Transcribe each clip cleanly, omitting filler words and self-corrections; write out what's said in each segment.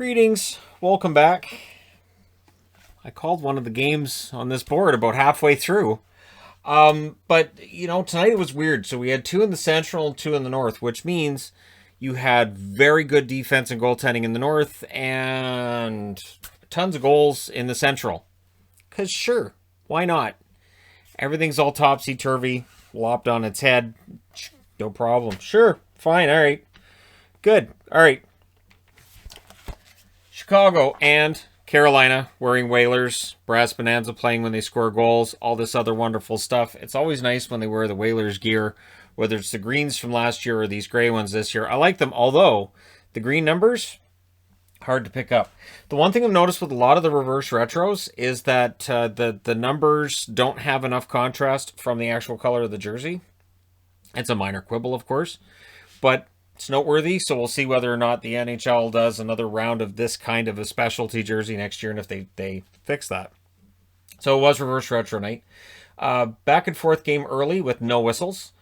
Greetings, welcome back. I called one of the games on this board about halfway through. But, tonight it was weird. So we had two in the Central and two in the North, which means you had very good defense and goaltending in the North and tons of goals in the Central. Because sure, why not? Everything's all topsy-turvy, lopped on its head. No problem. Sure, fine, all right. Good, all right. Chicago and Carolina wearing Whalers, brass bonanza playing when they score goals, all this other wonderful stuff. It's always nice when they wear the Whalers gear, whether it's the greens from last year or these gray ones this year. I like them, although the green numbers, hard to pick up. The one thing I've noticed with a lot of the reverse retros is that the numbers don't have enough contrast from the actual color of the jersey. It's a minor quibble, of course, but it's noteworthy, so we'll see whether or not the NHL does another round of this kind of a specialty jersey next year and if they fix that. So it was reverse retro night. Back and forth game early with no whistles.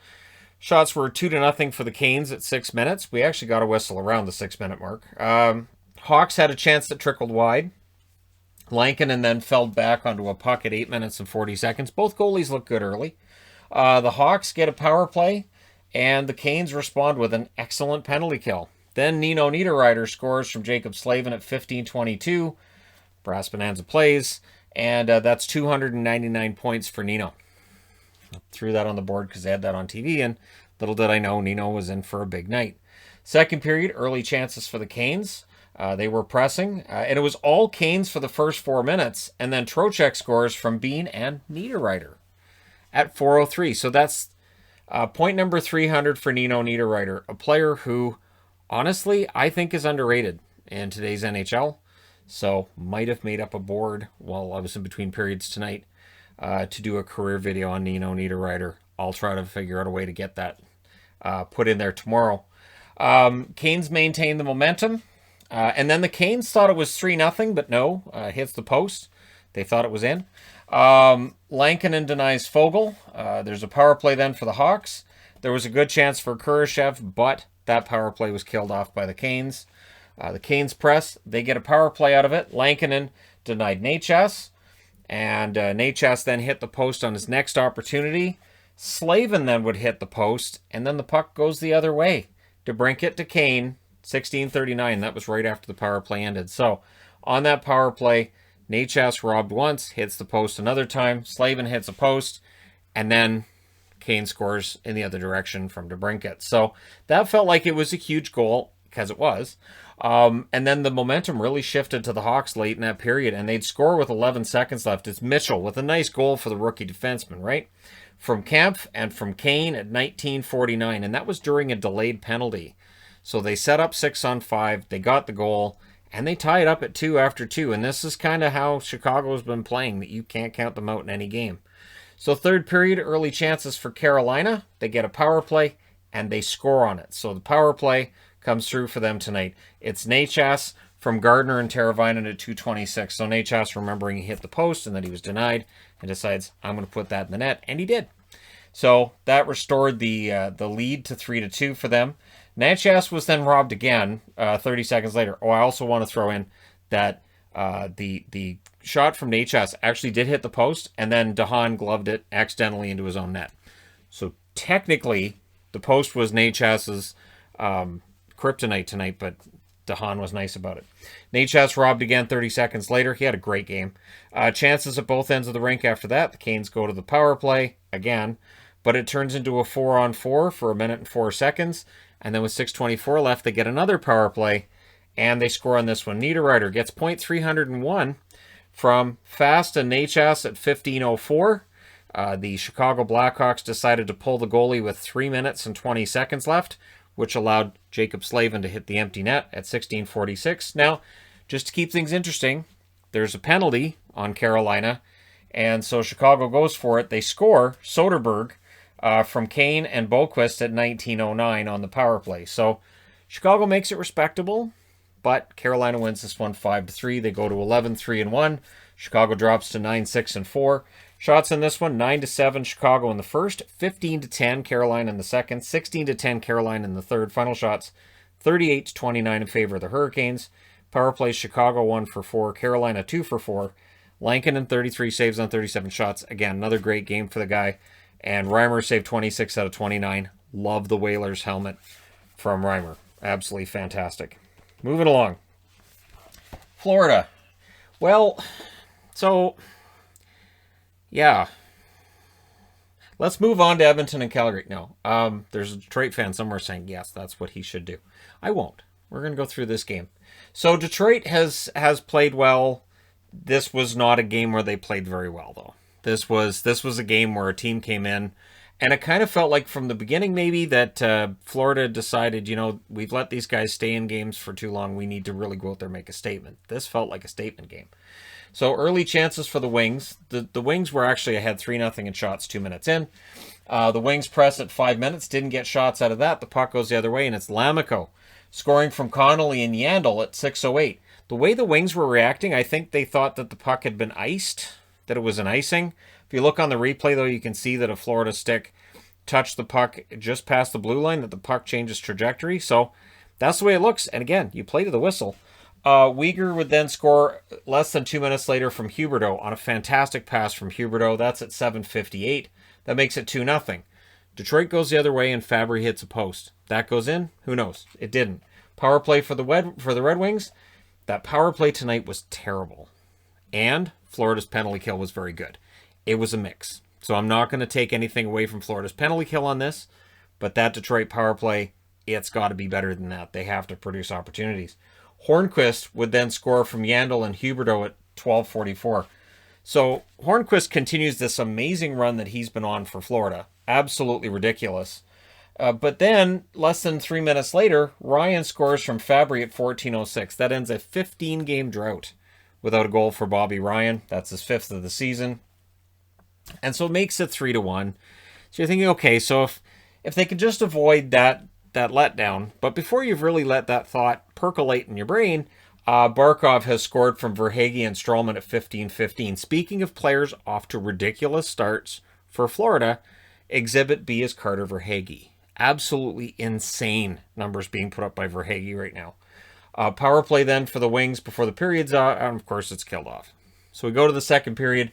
Shots were 2-0 for the Canes at 6 minutes. We actually got a whistle around the 6-minute mark. Hawks had a chance that trickled wide. Lankinen then fell back onto a puck at 8 minutes and 40 seconds. Both goalies look good early. The Hawks get a power play, and the Canes respond with an excellent penalty kill. Then Nino Niederreiter scores from Jacob Slavin at 15:22. Brass Bonanza plays, and that's 299 points for Nino. I threw that on the board because they had that on TV, and little did I know Nino was in for a big night. Second period, early chances for the Canes. They were pressing, and it was all Canes for the first 4 minutes, and then Trocheck scores from Bean and Niederreiter at 4:03. So that's point number 300 for Nino Niederreiter, a player who, honestly, I think is underrated in today's NHL. So might have made up a board while I was in between periods tonight to do a career video on Nino Niederreiter. I'll try to figure out a way to get that put in there tomorrow. Canes maintained the momentum. And then the Canes thought it was 3-0, but no, hits the post. They thought it was in. Lankinen denies Fogle. There's a power play then for the Hawks. There was a good chance for Kurashev, but that power play was killed off by the Canes. The Canes press. They get a power play out of it. Lankinen denied Necas, and Necas then hit the post on his next opportunity. Slavin then would hit the post, and then the puck goes the other way. DeBrincat to Kane, 16:39. That was right after the power play ended. So on that power play, Necas robbed once, hits the post another time. Slavin hits a post, and then Kane scores in the other direction from DeBrincat. So that felt like it was a huge goal, because it was. And then the momentum really shifted to the Hawks late in that period, and they'd score with 11 seconds left. It's Mitchell with a nice goal for the rookie defenseman, right? From Kempf and from Kane at 19:49, and that was during a delayed penalty. So they set up 6-on-5, they got the goal, and they tied up at 2 after 2. And this is kind of how Chicago's been playing, that you can't count them out in any game. So third period, early chances for Carolina. They get a power play, and they score on it. So the power play comes through for them tonight. It's Necas from Gardner and Teravainen at 2:26. So Necas, remembering he hit the post and that he was denied, and decides, I'm going to put that in the net. And he did. So that restored the lead to 3-2 for them. Necas was then robbed again 30 seconds later. Oh, I also want to throw in that the shot from Necas actually did hit the post, and then DeHaan gloved it accidentally into his own net. So technically, the post was Necas's kryptonite tonight, but DeHaan was nice about it. Necas robbed again 30 seconds later. He had a great game. Chances at both ends of the rink after that. The Canes go to the power play again, but it turns into a 4-on-4 for 1 minute and 4 seconds. And then with 6:24 left, they get another power play, and they score on this one. Niederreiter gets point 301 from Fast and Necas at 15:04. The Chicago Blackhawks decided to pull the goalie with 3 minutes and 20 seconds left, which allowed Jacob Slavin to hit the empty net at 16:46. Now, just to keep things interesting, there's a penalty on Carolina, and so Chicago goes for it. They score Soderberg from Kane and Boquist at 19:09 on the power play. So Chicago makes it respectable, but Carolina wins this one 5-3. They go to 11-3-1. Chicago drops to 9-6-4. Shots in this one, 9-7 Chicago in the first, 15-10 Carolina in the second, 16-10 Carolina in the third. Final shots, 38-29 in favor of the Hurricanes. Power play, Chicago 1 for 4, Carolina 2 for 4. Lankinen 33 saves on 37 shots. Again, another great game for the guy. And Reimer saved 26 out of 29. Love the Whalers helmet from Reimer. Absolutely fantastic. Moving along. Florida. Well, so, yeah. Let's move on to Edmonton and Calgary. No, there's a Detroit fan somewhere saying, yes, that's what he should do. I won't. We're going to go through this game. So Detroit has played well. This was not a game where they played very well, though. This was a game where a team came in, and it kind of felt like from the beginning maybe that Florida decided, you know, we've let these guys stay in games for too long. We need to really go out there and make a statement. This felt like a statement game. So early chances for the Wings. The Wings were actually ahead 3-0 in shots 2 minutes in. The Wings press at 5 minutes. Didn't get shots out of that. The puck goes the other way, and it's Lamico scoring from Connolly and Yandel at 6:08. The way the Wings were reacting, I think they thought that the puck had been iced, that it was an icing. If you look on the replay, though, you can see that a Florida stick touched the puck just past the blue line, that the puck changes trajectory. So that's the way it looks. And again, you play to the whistle. Uyghur would then score less than 2 minutes later from Huberdeau on a fantastic pass from Huberdeau. That's at 7:58. That makes it 2-0. Detroit goes the other way and Fabry hits a post. That goes in? Who knows? It didn't. Power play for the Red Wings. That power play tonight was terrible. And Florida's penalty kill was very good. It was a mix. So I'm not going to take anything away from Florida's penalty kill on this, but that Detroit power play, it's got to be better than that. They have to produce opportunities. Hornquist would then score from Yandel and Huberdeau at 12:44. So Hornquist continues this amazing run that he's been on for Florida. Absolutely ridiculous. But then, less than 3 minutes later, Ryan scores from Fabry at 14:06. That ends a 15-game drought without a goal for Bobby Ryan. That's his 5th of the season. And so it makes it 3-1. So you're thinking, okay, so if they could just avoid that letdown, but before you've really let that thought percolate in your brain, Barkov has scored from Verhaeghe and Stroman at 15:15. Speaking of players off to ridiculous starts for Florida, Exhibit B is Carter Verhaeghe. Absolutely insane numbers being put up by Verhaeghe right now. Power play then for the Wings before the period's out, and of course it's killed off. So we go to the second period.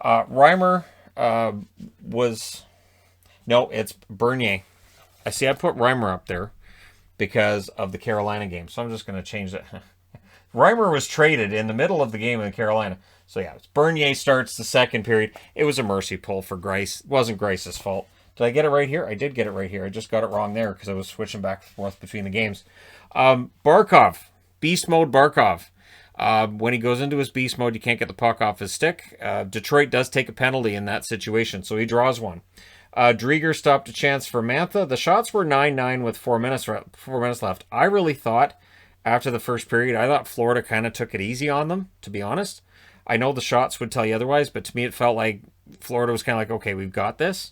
Reimer it's Bernier. I put Reimer up there because of the Carolina game, so I'm just going to change that. Reimer was traded in the middle of the game in Carolina. So yeah, Bernier starts the second period. It was a mercy pull for Greiss. It wasn't Greiss's fault. Did I get it right here? I did get it right here. I just got it wrong there because I was switching back and forth between the games. Barkov. Beast mode Barkov. When he goes into his beast mode, you can't get the puck off his stick. Detroit does take a penalty in that situation, so he draws one. Drieger stopped a chance for Mantha. The shots were 9-9 with 4 minutes left. I really thought, after the first period, I thought Florida kind of took it easy on them, to be honest. I know the shots would tell you otherwise, but to me it felt like Florida was kind of like, okay, we've got this.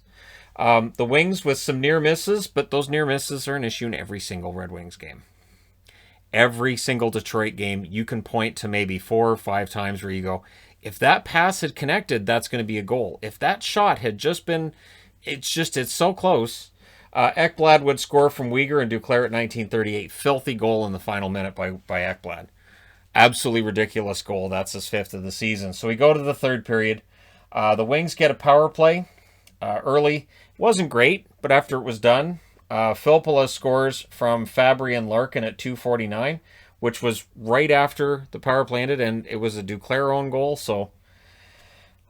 The Wings with some near misses, but those near misses are an issue in every single Red Wings game. Every single Detroit game, you can point to maybe 4 or 5 times where you go, if that pass had connected, that's going to be a goal. If that shot had just been, it's so close. Ekblad would score from Uyghur and Duclair at 19:38. Filthy goal in the final minute by Ekblad. Absolutely ridiculous goal. That's his 5th of the season. So we go to the third period. The Wings get a power play early. It wasn't great, but after it was done, Filppula scores from Fabry and Larkin at 2:49, which was right after the power play ended, and it was a Duclair own goal. So,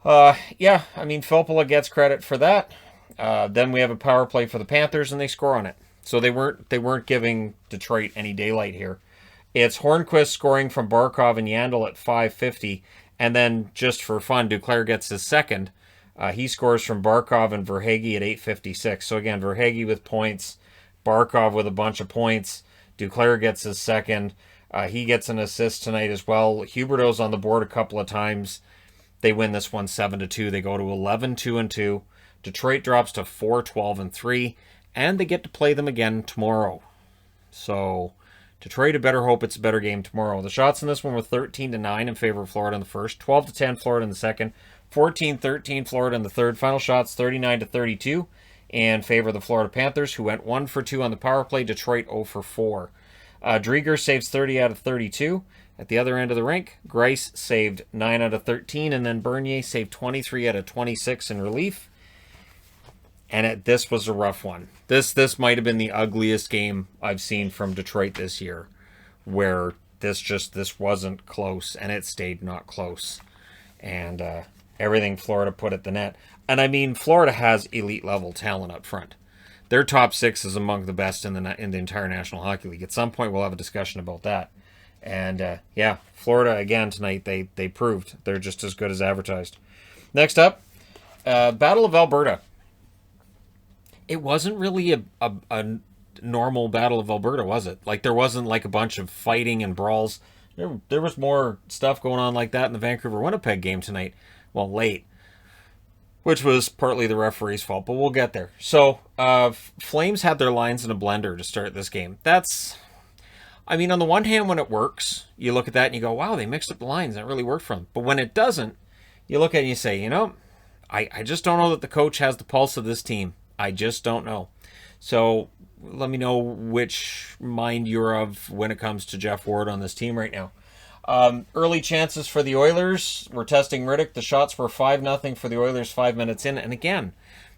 Filppula gets credit for that. Then we have a power play for the Panthers, and they score on it. So they weren't giving Detroit any daylight here. It's Hornquist scoring from Barkov and Yandel at 5:50, and then just for fun, Duclair gets his second. He scores from Barkov and Verhaeghe at 8:56. So again, Verhaeghe with points, Barkov with a bunch of points. Duclair gets his second. He gets an assist tonight as well. Huberdeau's on the board a couple of times. They win this one 7-2. They go to 11-2-2. Detroit drops to 4-12-3, and they get to play them again tomorrow. So Detroit had better hope it's a better game tomorrow. The shots in this one were 13-9 in favor of Florida in the first, 12-10 Florida in the second, 14-13 Florida in the third. Final shots 39-32 in favor of the Florida Panthers, who went 1 for 2 on the power play. Detroit 0 for 4. Drieger saves 30 out of 32. At the other end of the rink, Grice saved 9 out of 13, and then Bernier saved 23 out of 26 in relief. And this was a rough one. This might have been the ugliest game I've seen from Detroit this year, where this wasn't close, and it stayed not close. And everything Florida put at the net. And I mean, Florida has elite level talent up front. Their top six is among the best in the entire National Hockey League. At some point, we'll have a discussion about that. And yeah, Florida again tonight. They proved they're just as good as advertised. Next up, Battle of Alberta. It wasn't really a normal Battle of Alberta, was it? Like, there wasn't like a bunch of fighting and brawls. There was more stuff going on like that in the Vancouver-Winnipeg game tonight. Well, late. Which was partly the referee's fault, but we'll get there. So, Flames had their lines in a blender to start this game. I mean, on the one hand, when it works, you look at that and you go, wow, they mixed up the lines. That really worked for them. But when it doesn't, you look at it and you say, I just don't know that the coach has the pulse of this team. I just don't know. So let me know which mind you're of when it comes to Jeff Ward on this team right now. Early chances for the Oilers. We're testing Riddick. The shots were 5-0 for the Oilers 5 minutes in. And again,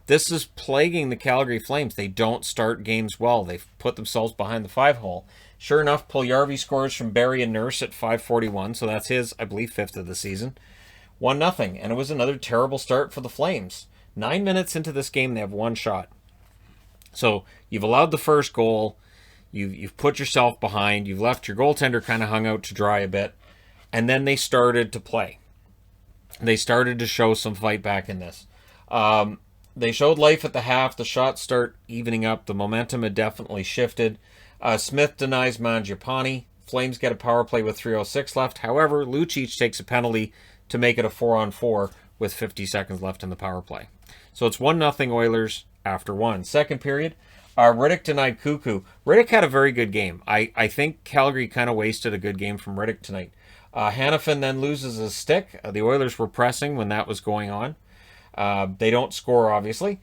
this is plaguing the Calgary Flames. They don't start games well. They've put themselves behind the 5-hole. Sure enough, Puljujarvi scores from Barry and Nurse at 5:41. So that's his, I believe, 5th of the season. 1-0. And it was another terrible start for the Flames. 9 minutes into this game, they have one shot. So you've allowed the first goal. You've put yourself behind. You've left your goaltender kind of hung out to dry a bit. And then they started to play. They started to show some fight back in this. They showed life at the half. The shots start evening up. The momentum had definitely shifted. Smith denies Mangiapane. Flames get a power play with 3:06 left. However, Lucic takes a penalty to make it a 4-on-4 with 50 seconds left in the power play. So it's 1-0 Oilers after one. Second period, Riddick denied Cuckoo. Riddick had a very good game. I think Calgary kind of wasted a good game from Riddick tonight. Hanifin then loses his stick. The Oilers were pressing when that was going on. They don't score, obviously.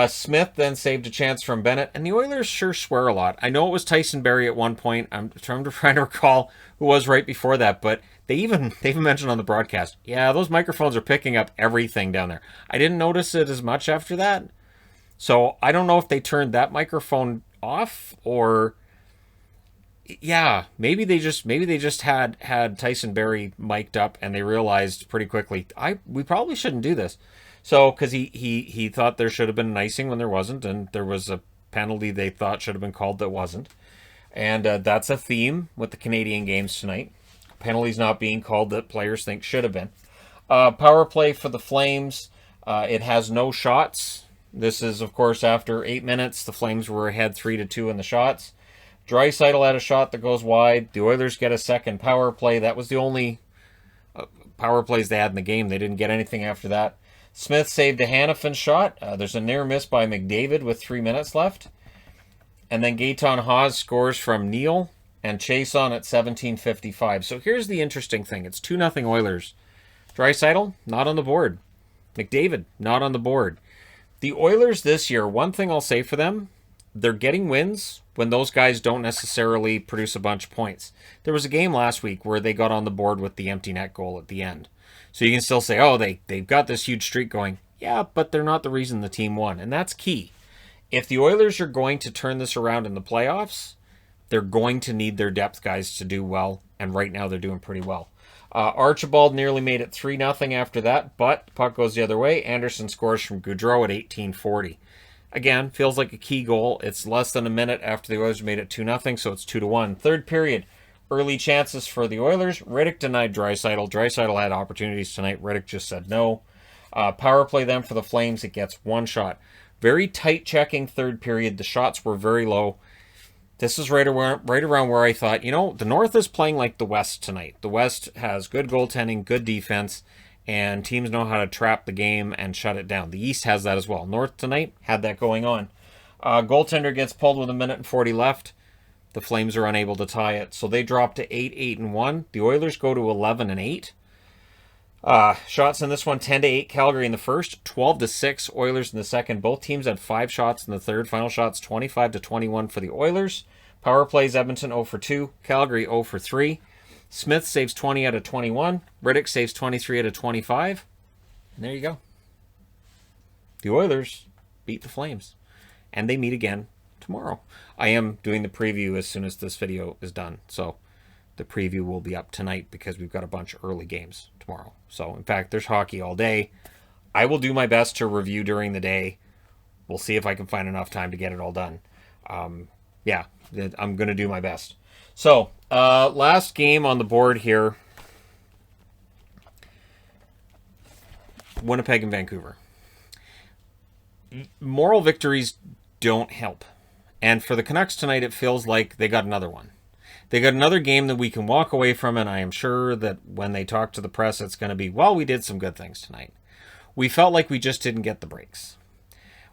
Smith then saved a chance from Bennett, and the Oilers sure swear a lot. I know it was Tyson Barrie at one point. I'm trying to recall who was right before that, but they even mentioned on the broadcast, yeah, those microphones are picking up everything down there. I didn't notice it as much after that. So I don't know if they turned that microphone off or, yeah, maybe they just had Tyson Barrie mic'd up and they realized pretty quickly we probably shouldn't do this. So because he thought there should have been an icing when there wasn't, and there was a penalty they thought should have been called that wasn't, and that's a theme with the Canadian games tonight. Penalties not being called that players think should have been. Power play for the Flames. It has no shots. This is, of course, after 8 minutes. The Flames were ahead 3-2 in the shots. Draisaitl had a shot that goes wide. The Oilers get a second power play. That was the only power plays they had in the game. They didn't get anything after that. Smith saved a Hanifin shot. There's a near miss by McDavid with 3 minutes left. And then Gaetan Haas scores from Neal and Chason at 17:55. So here's the interesting thing. It's 2-0 Oilers. Draisaitl, not on the board. McDavid, not on the board. The Oilers this year, one thing I'll say for them, they're getting wins when those guys don't necessarily produce a bunch of points. There was a game last week where they got on the board with the empty net goal at the end. So you can still say, oh, they've got this huge streak going. Yeah, but they're not the reason the team won. And that's key. If the Oilers are going to turn this around in the playoffs, they're going to need their depth guys to do well. And right now they're doing pretty well. Archibald nearly made it 3-0 after that, but the puck goes the other way. Anderson scores from Gaudreau at 18:40. Again, feels like a key goal. It's less than a minute after the Oilers made it 2-0, so it's 2-1. Third period, early chances for the Oilers. Riddick denied Draisaitl. Draisaitl had opportunities tonight. Riddick just said no. Power play then for the Flames. It gets one shot. Very tight checking third period. The shots were very low. This is right around where I thought, the North is playing like the West tonight. The West has good goaltending, good defense, and teams know how to trap the game and shut it down. The East has that as well. North tonight had that going on. Goaltender gets pulled with 1:40 left. The Flames are unable to tie it, so they drop to 8-1. The Oilers go to 11-8. Shots in this one, 10-8 Calgary in the first, 12-6 Oilers in the second. Both teams had 5 shots in the third. Final shots 25-21 for the Oilers. Power plays Edmonton 0 for 2. Calgary 0 for 3. Smith saves 20 out of 21. Riddick saves 23 out of 25. And there you go. The Oilers beat the Flames. And they meet again tomorrow. I am doing the preview as soon as this video is done. So the preview will be up tonight because we've got a bunch of early games tomorrow. So, in fact, there's hockey all day. I will do my best to review during the day. We'll see if I can find enough time to get it all done. Yeah, I'm going to do my best. So, last game on the board here. Winnipeg and Vancouver. Moral victories don't help. And for the Canucks tonight, it feels like they got another one. They got another game that we can walk away from, and I am sure that when they talk to the press, it's going to be, well, we did some good things tonight. We felt like we just didn't get the breaks.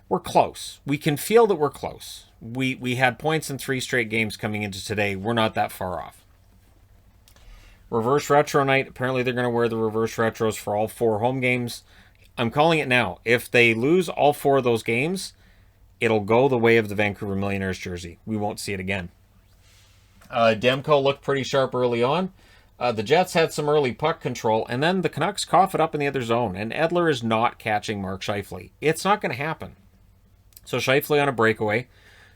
We're close. We can feel that we're close. We had points in 3 straight games coming into today. We're not that far off. Reverse retro night. Apparently they're going to wear the reverse retros for all 4 home games. I'm calling it now. If they lose all 4 of those games, it'll go the way of the Vancouver Millionaires jersey. We won't see it again. Demko looked pretty sharp early on. The Jets had some early puck control, and then the Canucks cough it up in the other zone, and Edler is not catching Mark Scheifele. It's not going to happen. So Scheifele on a breakaway.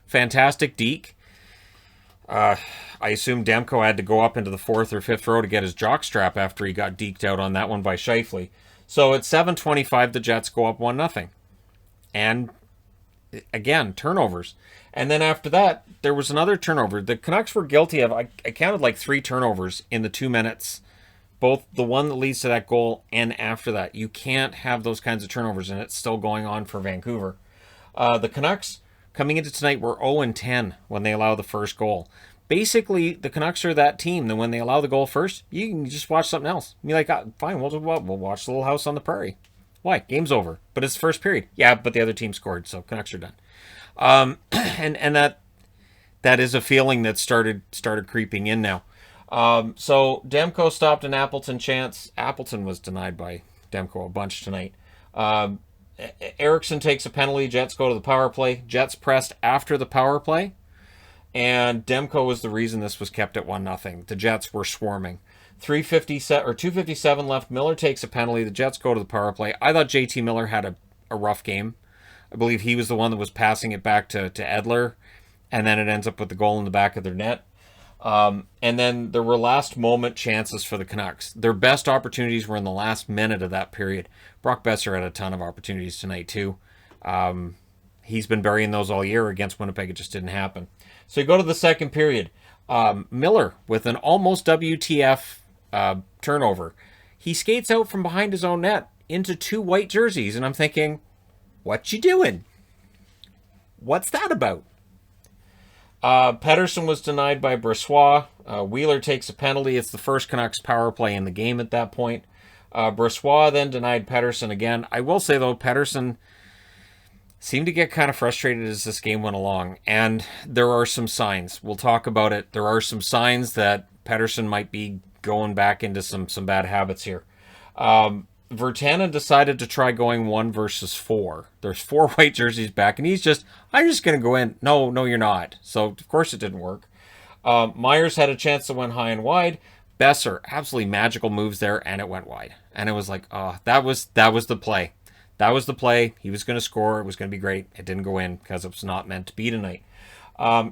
Fantastic deke. I assume Demko had to go up into the 4th or 5th row to get his jockstrap after he got deked out on that one by Scheifele. So at 7:25, the Jets go up 1-0. And again, turnovers. And then after that, there was another turnover. The Canucks were guilty of, I counted like 3 turnovers in the 2 minutes. Both the one that leads to that goal and after that. You can't have those kinds of turnovers, and it's still going on for Vancouver. The Canucks, coming into tonight, were 0-10 when they allow the first goal. Basically, the Canucks are that team that when they allow the goal first, you can just watch something else. Be like, fine, we'll watch Little House on the Prairie. Why? Game's over. But it's first period. Yeah, but the other team scored, so Canucks are done. And that is a feeling that started creeping in now. So Demko stopped an Appleton chance. Appleton was denied by Demko a bunch tonight. Eriksson takes a penalty. Jets go to the power play. Jets pressed after the power play. And Demko was the reason this was kept at 1-0. The Jets were swarming. 2:57 left. Miller takes a penalty. The Jets go to the power play. I thought JT Miller had a rough game. I believe he was the one that was passing it back to Edler. And then it ends up with the goal in the back of their net. And then there were last moment chances for the Canucks. Their best opportunities were in the last minute of that period. Brock Besser had a ton of opportunities tonight too. He's been burying those all year against Winnipeg. It just didn't happen. So you go to the second period. Miller with an almost WTF turnover. He skates out from behind his own net into 2 white jerseys. And I'm thinking, what you doing? What's that about? Pettersson was denied by Brossoit. Wheeler takes a penalty. It's the first Canucks power play in the game at that point. Brossoit then denied Pettersson again. I will say, though, Pettersson seemed to get kind of frustrated as this game went along. And there are some signs. We'll talk about it. There are some signs that Pettersson might be going back into some bad habits here. Virtanen decided to try going 1 versus 4. There's 4 white jerseys back, and I'm just going to go in. No, you're not. So, of course, it didn't work. Myers had a chance to win high and wide. Besser, absolutely magical moves there, and it went wide. And it was like, that was the play. That was the play. He was going to score. It was going to be great. It didn't go in because it was not meant to be tonight.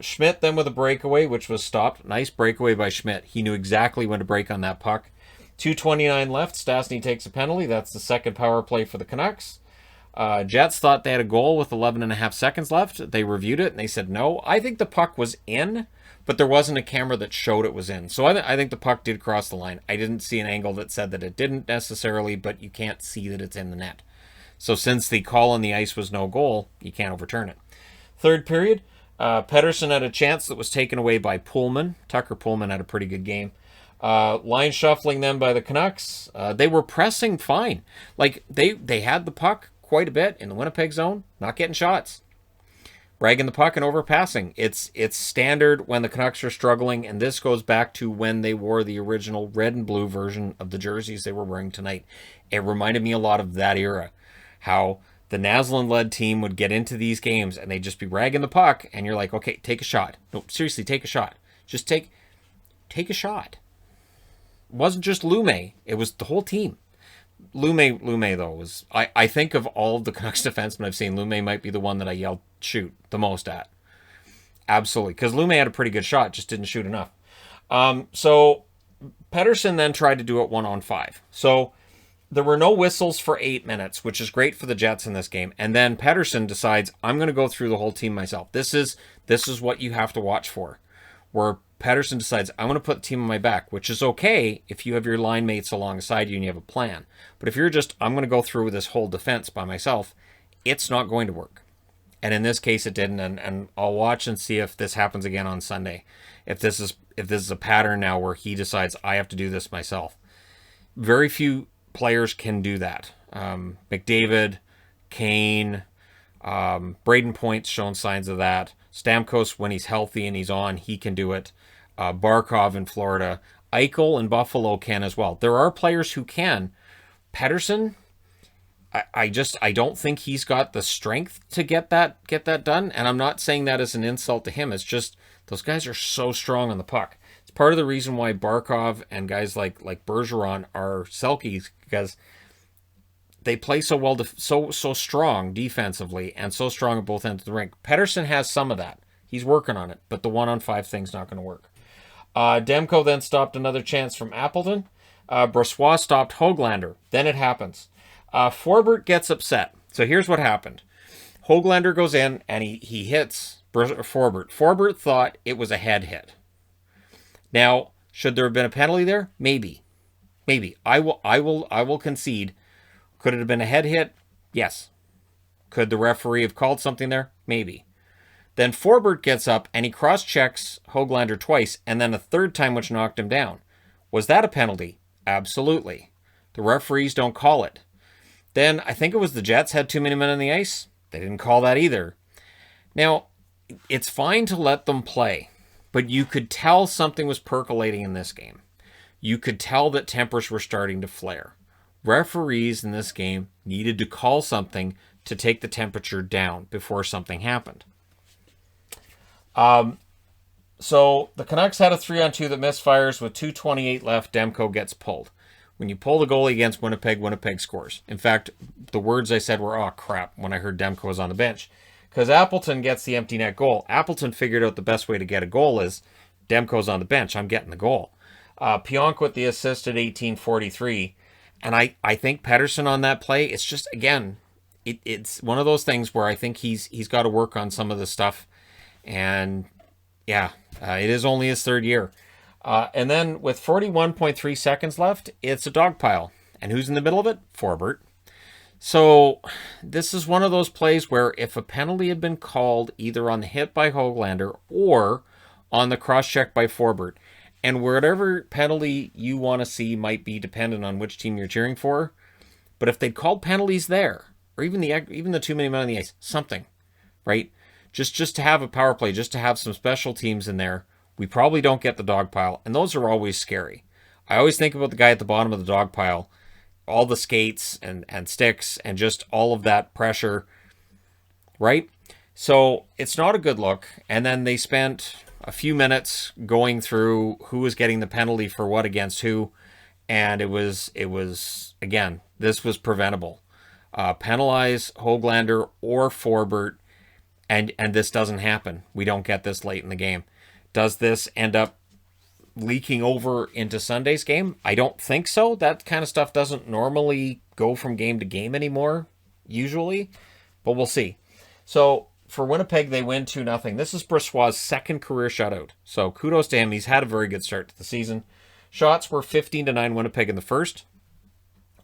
Schmidt then with a breakaway, which was stopped. Nice breakaway by Schmidt. He knew exactly when to break on that puck. 2:29 left. Stastny takes a penalty. That's the second power play for the Canucks. Jets thought they had a goal with 11.5 seconds left. They reviewed it, and they said no. I think the puck was in, but there wasn't a camera that showed it was in. So I think the puck did cross the line. I didn't see an angle that said that it didn't necessarily, but you can't see that it's in the net. So since the call on the ice was no goal, you can't overturn it. Third period, Pettersson had a chance that was taken away by Pullman. Tucker Pullman had a pretty good game. Line shuffling then by the Canucks. They were pressing fine. Like, they had the puck quite a bit in the Winnipeg zone, not getting shots. Ragging the puck and overpassing. It's standard when the Canucks are struggling, and this goes back to when they wore the original red and blue version of the jerseys they were wearing tonight. It reminded me a lot of that era. How the Naslund-led team would get into these games and they'd just be ragging the puck, and you're like, okay, take a shot. No, seriously, take a shot. Just take a shot. It wasn't just Lume. It was the whole team. Lume though, was, I think of all of the Canucks defensemen I've seen, Lume might be the one that I yelled shoot the most at. Absolutely. Because Lume had a pretty good shot, just didn't shoot enough. So Pettersson then tried to do it 1-on-5. So there were no whistles for 8 minutes, which is great for the Jets in this game. And then Pettersson decides, I'm going to go through the whole team myself. This is what you have to watch for. Where Pettersson decides, I'm going to put the team on my back, which is okay if you have your line mates alongside you and you have a plan. But if you're just, I'm going to go through with this whole defense by myself, it's not going to work. And in this case, it didn't. And I'll watch and see if this happens again on Sunday. If this is a pattern now where he decides, I have to do this myself. Very few players can do that. McDavid, Kane, Braden Point's shown signs of that. Stamkos, when he's healthy and he's on, he can do it. Barkov in Florida. Eichel in Buffalo can as well. There are players who can. Pettersson, I don't think he's got the strength to get that done. And I'm not saying that as an insult to him. It's just those guys are so strong on the puck. It's part of the reason why Barkov and guys like Bergeron are Selkies, because they play so well, so strong defensively and so strong at both ends of the rink. Pettersson has some of that. He's working on it, but the 1-on-5 thing's not going to work. Demko then stopped another chance from Appleton. Brossoit stopped Höglander. Then it happens. Forbort gets upset. So here's what happened. Höglander goes in and he hits Forbort. Forbort thought it was a head hit. Now, should there have been a penalty there? Maybe. I will concede. Could it have been a head hit? Yes. Could the referee have called something there? Maybe. Then Forbort gets up and he cross-checks Höglander twice and then a third time, which knocked him down. Was that a penalty? Absolutely. The referees don't call it. Then I think it was the Jets had too many men on the ice. They didn't call that either. Now, it's fine to let them play, but you could tell something was percolating in this game. You could tell that tempers were starting to flare. Referees in this game needed to call something to take the temperature down before something happened. So the Canucks had a 3-on-2 that misfires with 2:28 left. Demko gets pulled. When you pull the goalie against Winnipeg, Winnipeg scores. In fact, the words I said were, oh crap, when I heard Demko was on the bench. Because Appleton gets the empty net goal. Appleton figured out the best way to get a goal is Demko's on the bench. I'm getting the goal. Pionk with the assist at 18:43. And I think Pettersson on that play, it's just, again, it's one of those things where I think he's got to work on some of the stuff. And yeah, it is only his third year. And then with 41.3 seconds left, it's a dog pile. And who's in the middle of it? Forbort. So this is one of those plays where if a penalty had been called either on the hit by Höglander or on the cross-check by Forbort, and whatever penalty you want to see might be dependent on which team you're cheering for, but if they'd called penalties there, or even the too many men on the ice, something, right? Just to have a power play, just to have some special teams in there, we probably don't get the dog pile, and those are always scary. I always think about the guy at the bottom of the dog pile, all the skates and sticks and just all of that pressure, right? So it's not a good look. And then they spent a few minutes going through who was getting the penalty for what against who, and it was again, this was preventable. Penalize Höglander or Forbort, and this doesn't happen. We don't get this late in the game. Does this end up leaking over into Sunday's game? I don't think so. That kind of stuff doesn't normally go from game to game anymore, usually, but we'll see. So for Winnipeg, they win 2-0. This is Brossoit's second career shutout, so kudos to him. He's had a very good start to the season. Shots were 15-9 Winnipeg in the first,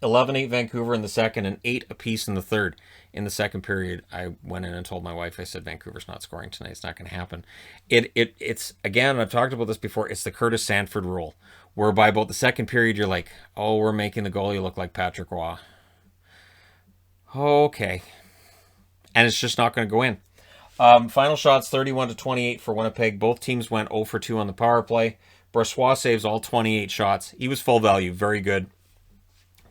11-8 Vancouver in the second, and 8 apiece in the third. In the second period, I went in and told my wife, I said, Vancouver's not scoring tonight. It's not going to happen. It's again, I've talked about this before, it's the Curtis Sanford rule, where by about the second period, you're like, oh, we're making the goalie look like Patrick Roy. Okay. And it's just not going to go in. Final shots, 31-28 for Winnipeg. Both teams went 0 for 2 on the power play. Brossoit saves all 28 shots. He was full value, very good.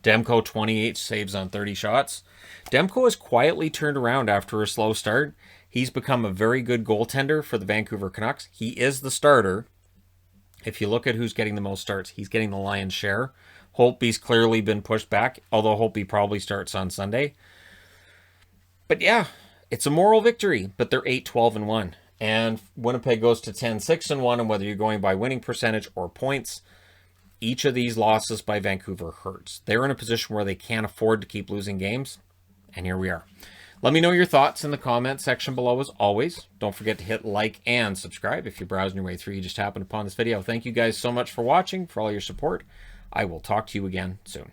Demko, 28 saves on 30 shots. Demko has quietly turned around after a slow start. He's become a very good goaltender for the Vancouver Canucks. He is the starter. If you look at who's getting the most starts, he's getting the lion's share. Holtby's clearly been pushed back, although Holtby probably starts on Sunday. But yeah, it's a moral victory, but they're 8-12-1. And Winnipeg goes to 10-6-1, and whether you're going by winning percentage or points, each of these losses by Vancouver hurts. They're in a position where they can't afford to keep losing games, and here we are. Let me know your thoughts in the comment section below as always. Don't forget to hit like and subscribe if you're browsing your way through. You just happened upon this video. Thank you guys so much for watching, for all your support. I will talk to you again soon.